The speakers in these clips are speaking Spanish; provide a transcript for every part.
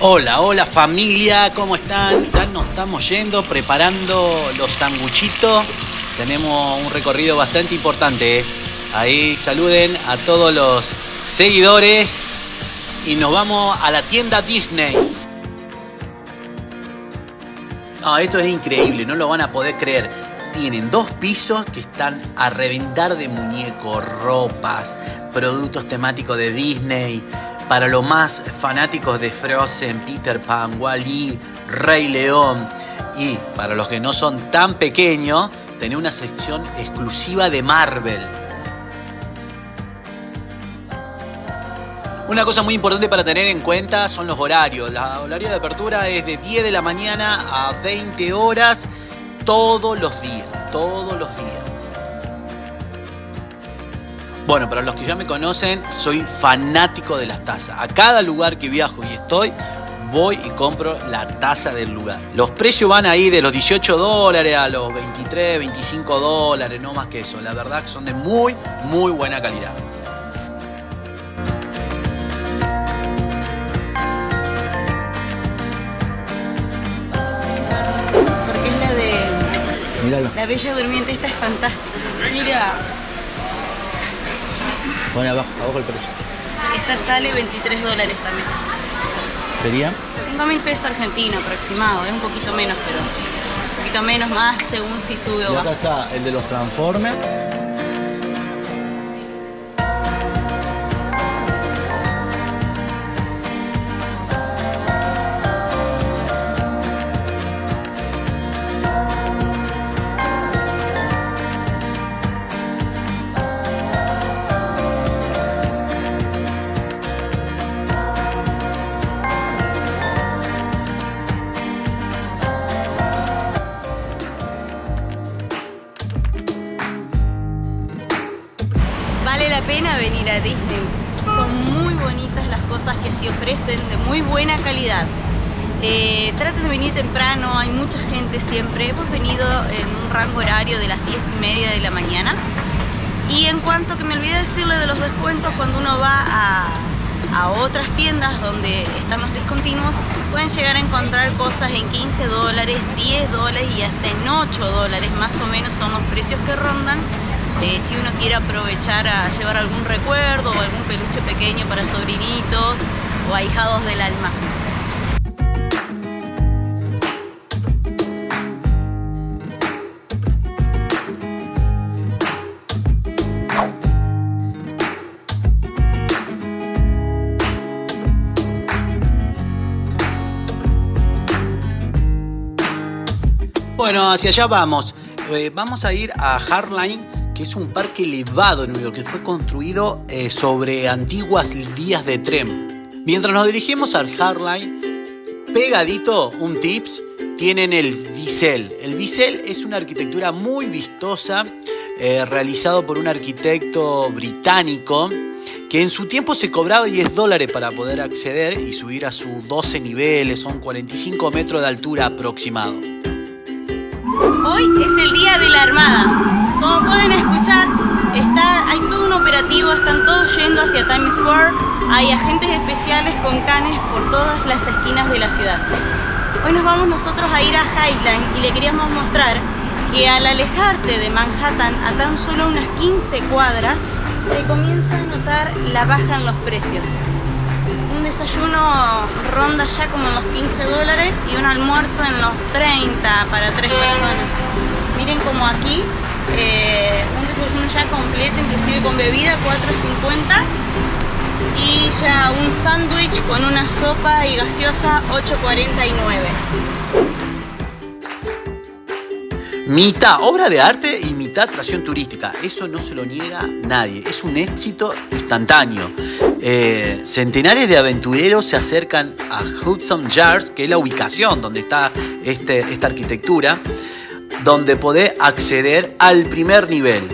Hola, hola familia, ¿cómo están? Ya nos estamos yendo, preparando los sanguchitos. Tenemos un recorrido bastante importante, ¿eh? Ahí saluden a todos los seguidores y nos vamos a la tienda Disney. No, esto es increíble, no lo van a poder creer. Tienen 2 pisos que están a reventar de muñecos, ropas, productos temáticos de Disney. Para los más fanáticos de Frozen, Peter Pan, Wall-E, Rey León. Y para los que no son tan pequeños, tenés una sección exclusiva de Marvel. Una cosa muy importante para tener en cuenta son los horarios. El horario de apertura es de 10 de la mañana a 20 horas todos los días. Bueno, para los que ya me conocen, soy fanático de las tazas. A cada lugar que viajo y estoy, voy y compro la taza del lugar. Los precios van ahí de los $18 a los $23, $25, no más que eso. La verdad que son de muy, muy buena calidad. Porque es la de... Míralo. La Bella Durmiente, esta es fantástica. Mira. Pone abajo el precio. Esta sale $23 también. ¿Sería? 5.000 pesos argentinos aproximado, es un poquito menos, pero un poquito menos más según si sube o Y baja. acá está el de los Transformers. Vale la pena venir a Disney. Son muy bonitas las cosas que allí ofrecen, de muy buena calidad. Traten de venir temprano, hay mucha gente siempre. Hemos venido en un rango horario de las 10:30 de la mañana. Y en cuanto que me olvidé decirle de los descuentos, cuando uno va a otras tiendas donde están los discontinuos, pueden llegar a encontrar cosas en $15, $10 y hasta en $8 más o menos son los precios que rondan. Si uno quiere aprovechar a llevar algún recuerdo o algún peluche pequeño para sobrinitos o ahijados del alma. Bueno, hacia allá vamos. Vamos a ir a Hardline, que es un parque elevado en New York, que fue construido sobre antiguas vías de tren. Mientras nos dirigimos al Hardline, pegadito, un tips, tienen el bisel. El bisel es una arquitectura muy vistosa, realizado por un arquitecto británico, que en su tiempo se cobraba $10 para poder acceder y subir a sus 12 niveles, son 45 metros de altura aproximado. Hoy es el Día de la Armada. Como pueden escuchar, hay todo un operativo, están todos yendo hacia Times Square. Hay agentes especiales con canes por todas las esquinas de la ciudad. Hoy nos vamos nosotros a ir a Highline y le queríamos mostrar que al alejarte de Manhattan a tan solo unas 15 cuadras, se comienza a notar la baja en los precios. Un desayuno ronda ya como en los $15 y un almuerzo en los 30 para 3 personas. Miren como aquí, un desayuno ya completo, inclusive con bebida, $4.50. Y ya un sándwich con una sopa y gaseosa, $8.49. Mitad obra de arte y mitad atracción turística. Eso no se lo niega nadie. Es un éxito instantáneo. Centenares de aventureros se acercan a Hudson Yards, que es la ubicación donde está esta arquitectura, donde podés acceder al primer nivel.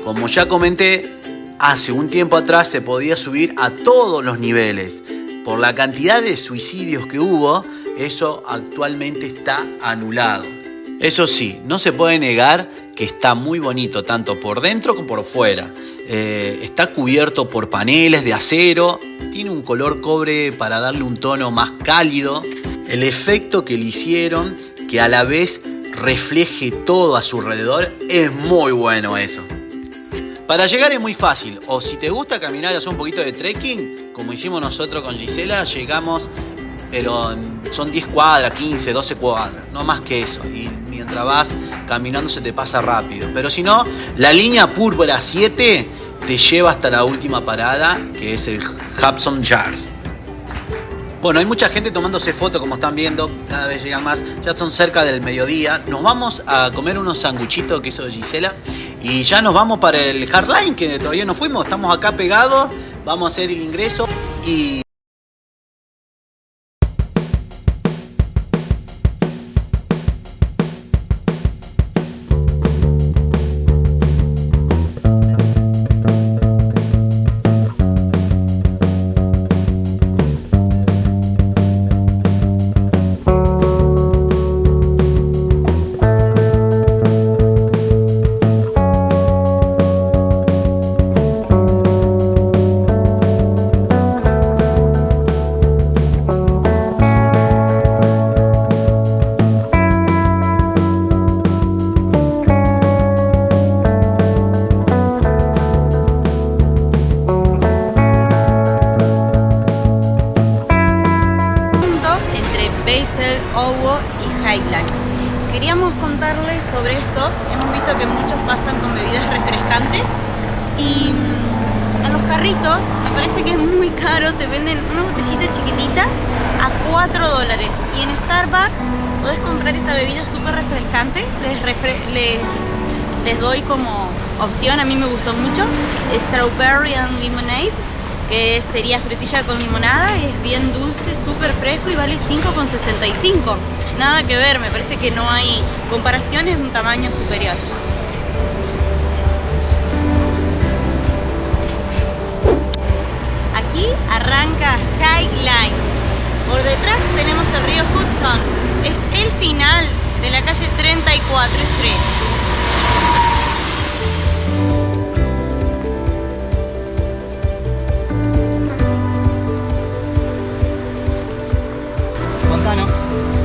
Como ya comenté, hace un tiempo atrás se podía subir a todos los niveles. Por la cantidad de suicidios que hubo, eso actualmente está anulado. Eso sí, no se puede negar que está muy bonito, tanto por dentro como por fuera. Está cubierto por paneles de acero, tiene un color cobre para darle un tono más cálido. El efecto que le hicieron, que a la vez refleje todo a su alrededor, es muy bueno eso. Para llegar es muy fácil, o si te gusta caminar y hacer un poquito de trekking, como hicimos nosotros con Gisela, llegamos, pero son 10 cuadras, 15, 12 cuadras, no más que eso. Y mientras vas caminando se te pasa rápido. Pero si no, la línea púrpura 7 te lleva hasta la última parada, que es el Hudson Yards. Bueno, hay mucha gente tomándose fotos, como están viendo, cada vez llegan más. Ya son cerca del mediodía. Nos vamos a comer unos sanguchitos que hizo Gisela. Y ya nos vamos para el Hardline, que todavía no fuimos. Estamos acá pegados. Vamos a hacer el ingreso y... Queríamos contarles sobre esto. Hemos visto que muchos pasan con bebidas refrescantes y en los carritos me parece que es muy caro. Te venden una botellita chiquitita a $4 y en Starbucks podés comprar esta bebida súper refrescante. Les doy como opción, a mí me gustó mucho, Strawberry and Lemonade, que sería frutilla con limonada. Es bien dulce, súper fresco y vale $5,65. Nada que ver, me parece que no hay comparación, es un tamaño superior. Aquí arranca Highline. Por detrás tenemos el río Hudson. Es el final de la calle 34 Street.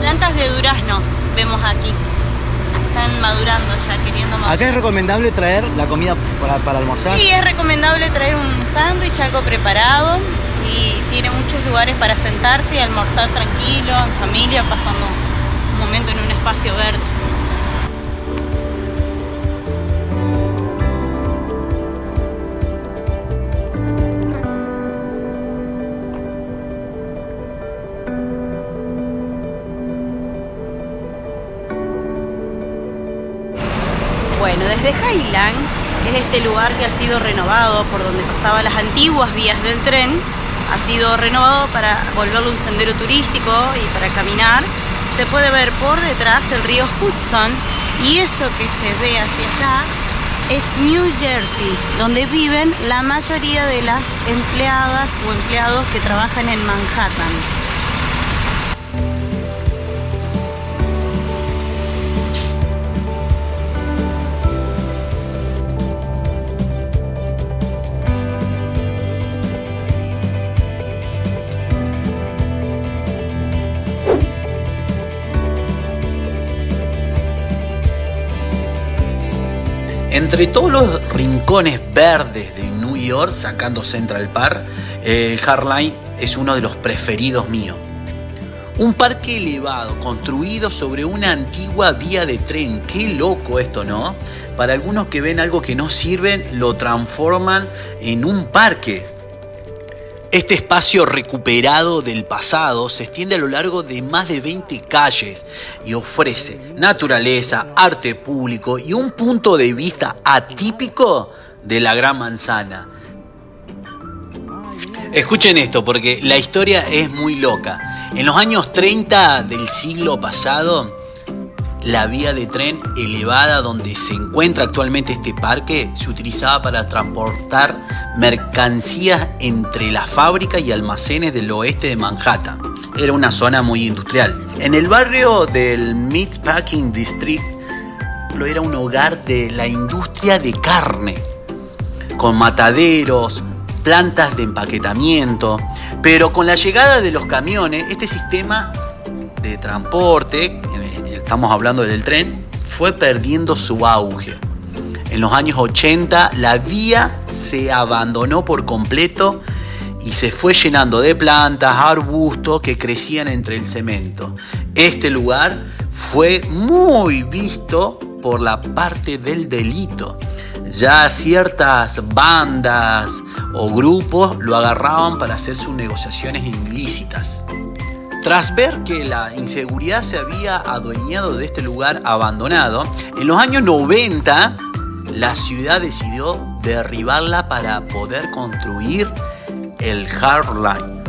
Plantas de duraznos vemos aquí. Están madurando ya, queriendo madurar. Acá es recomendable traer la comida para almorzar. Sí, es recomendable traer un sándwich, algo preparado. Y tiene muchos lugares para sentarse y almorzar tranquilo, en familia, pasando un momento en un espacio verde. Bueno, desde Highline, que es este lugar que ha sido renovado por donde pasaban las antiguas vías del tren, ha sido renovado para volverlo un sendero turístico y para caminar. Se puede ver por detrás el río Hudson y eso que se ve hacia allá es New Jersey, donde viven la mayoría de las empleadas o empleados que trabajan en Manhattan. Entre todos los rincones verdes de New York, sacando Central Park, el Hardline es uno de los preferidos míos. Un parque elevado, construido sobre una antigua vía de tren. Qué loco esto, ¿no? Para algunos que ven algo que no sirve, lo transforman en un parque. Este espacio recuperado del pasado se extiende a lo largo de más de 20 calles y ofrece naturaleza, arte público y un punto de vista atípico de la Gran Manzana. Escuchen esto porque la historia es muy loca. En los años 30 del siglo pasado, la vía de tren elevada donde se encuentra actualmente este parque se utilizaba para transportar mercancías entre la fábrica y almacenes del oeste de Manhattan. Era una zona muy industrial. En el barrio del Meatpacking District ejemplo, era un hogar de la industria de carne, con mataderos, plantas de empaquetamiento, pero con la llegada de los camiones, este sistema de transporte, estamos hablando del tren, fue perdiendo su auge. En los años 80 la vía se abandonó por completo y se fue llenando de plantas, arbustos que crecían entre el cemento. Este lugar fue muy visto por la parte del delito. Ya ciertas bandas o grupos lo agarraban para hacer sus negociaciones ilícitas. Tras ver que la inseguridad se había adueñado de este lugar abandonado, en los años 90 la ciudad decidió derribarla para poder construir el Hard Line.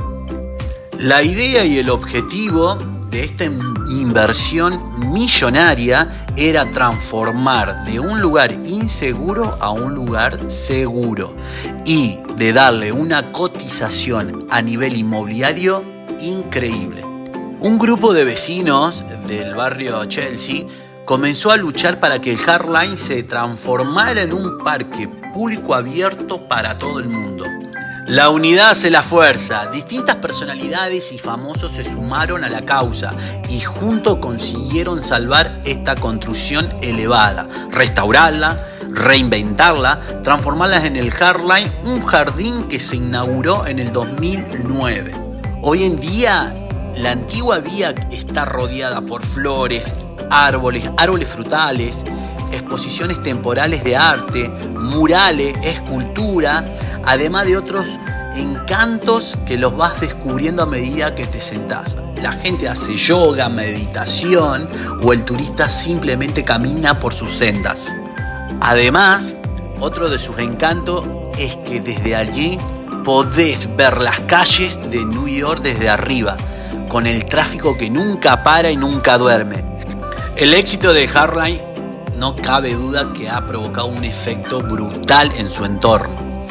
La idea y el objetivo de esta inversión millonaria era transformar de un lugar inseguro a un lugar seguro y de darle una cotización a nivel inmobiliario increíble. Un grupo de vecinos del barrio Chelsea comenzó a luchar para que el Hard Line se transformara en un parque público abierto para todo el mundo. La unidad hace la fuerza. Distintas personalidades y famosos se sumaron a la causa y juntos consiguieron salvar esta construcción elevada, restaurarla, reinventarla, transformarla en el Hard Line, un jardín que se inauguró en el 2009. Hoy en día, la antigua vía está rodeada por flores, árboles frutales, exposiciones temporales de arte, murales, escultura, además de otros encantos que los vas descubriendo a medida que te sentás. La gente hace yoga, meditación o el turista simplemente camina por sus sendas. Además, otro de sus encantos es que desde allí podés ver las calles de New York desde arriba, con el tráfico que nunca para y nunca duerme. El éxito de Hard Line no cabe duda que ha provocado un efecto brutal en su entorno.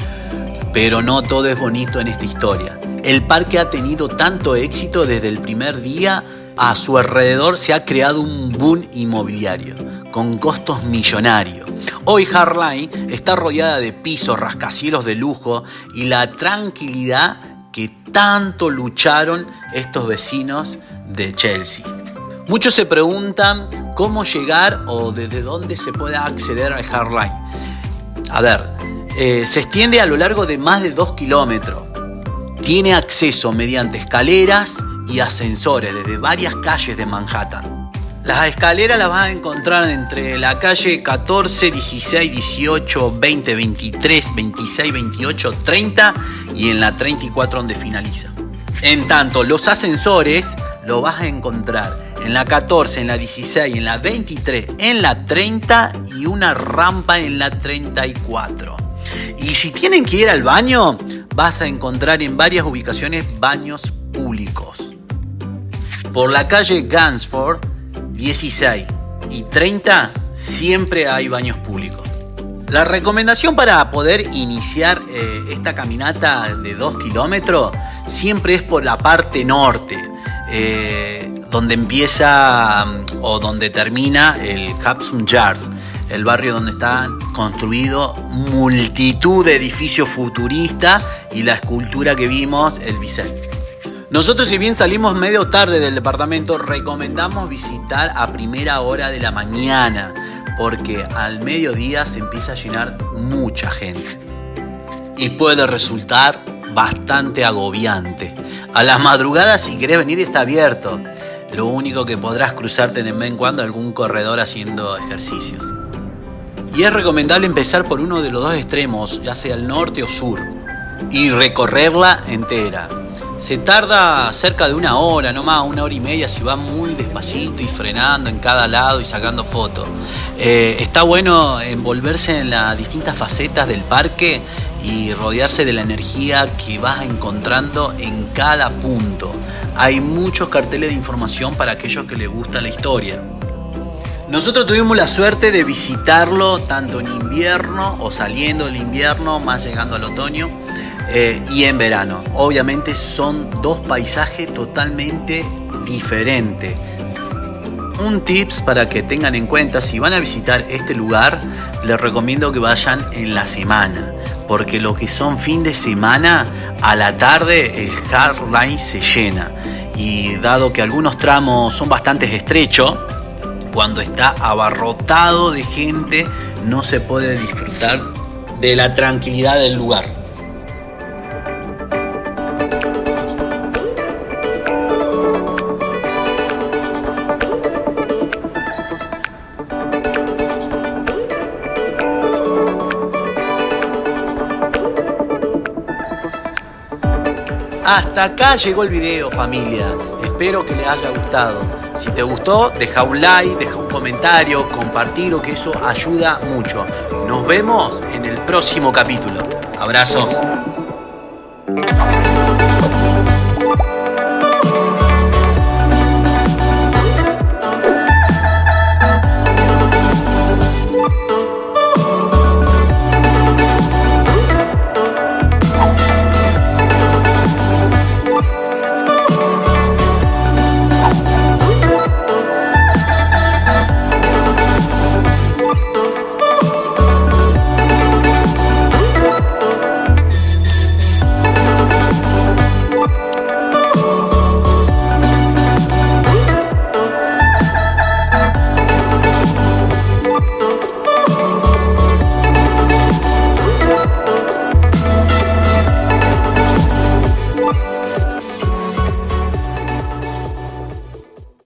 Pero no todo es bonito en esta historia. El parque ha tenido tanto éxito desde el primer día, a su alrededor se ha creado un boom inmobiliario, con costos millonarios. Hoy Hard Line está rodeada de pisos, rascacielos de lujo y la tranquilidad que tanto lucharon estos vecinos de Chelsea. Muchos se preguntan cómo llegar o desde dónde se puede acceder al Hard Line. A ver, se extiende a lo largo de más de 2 kilómetros. Tiene acceso mediante escaleras y ascensores desde varias calles de Manhattan. Las escaleras las vas a encontrar entre la calle 14, 16, 18, 20, 23, 26, 28, 30 y en la 34 donde finaliza. En tanto, los ascensores los vas a encontrar en la 14, en la 16, en la 23, en la 30 y una rampa en la 34. Y si tienen que ir al baño, vas a encontrar en varias ubicaciones baños públicos. Por la calle Gansevoort, 16 y 30 siempre hay baños públicos. La recomendación para poder iniciar esta caminata de 2 kilómetros siempre es por la parte norte, donde empieza o donde termina el Hudson Yards, el barrio donde está construido multitud de edificios futuristas y la escultura que vimos, el bisel. Nosotros, si bien salimos medio tarde del departamento, recomendamos visitar a primera hora de la mañana, porque al mediodía se empieza a llenar mucha gente y puede resultar bastante agobiante. A las madrugadas, si querés venir, está abierto. Lo único que podrás cruzarte de vez en cuando algún corredor haciendo ejercicios. Y es recomendable empezar por uno de los dos extremos, ya sea el norte o sur, y recorrerla entera. Se tarda cerca de 1 hora, no más, 1 hora y media si va muy despacito y frenando en cada lado y sacando fotos. Está bueno envolverse en las distintas facetas del parque y rodearse de la energía que vas encontrando en cada punto. Hay muchos carteles de información para aquellos que les gusta la historia. Nosotros tuvimos la suerte de visitarlo tanto en invierno o saliendo del invierno, más llegando al otoño, y en verano. Obviamente son dos paisajes totalmente diferentes. un tips para que tengan en cuenta si van a visitar este lugar. Les recomiendo que vayan en la semana, porque lo que son fin de semana, a la tarde el Hard Line se llena, y dado que algunos tramos son bastante estrechos, cuando está abarrotado de gente no se puede disfrutar de la tranquilidad del lugar. Hasta acá llegó el video, familia. Espero que les haya gustado. Si te gustó, deja un like, deja un comentario, compartilo, que eso ayuda mucho. Nos vemos en el próximo capítulo. Abrazos.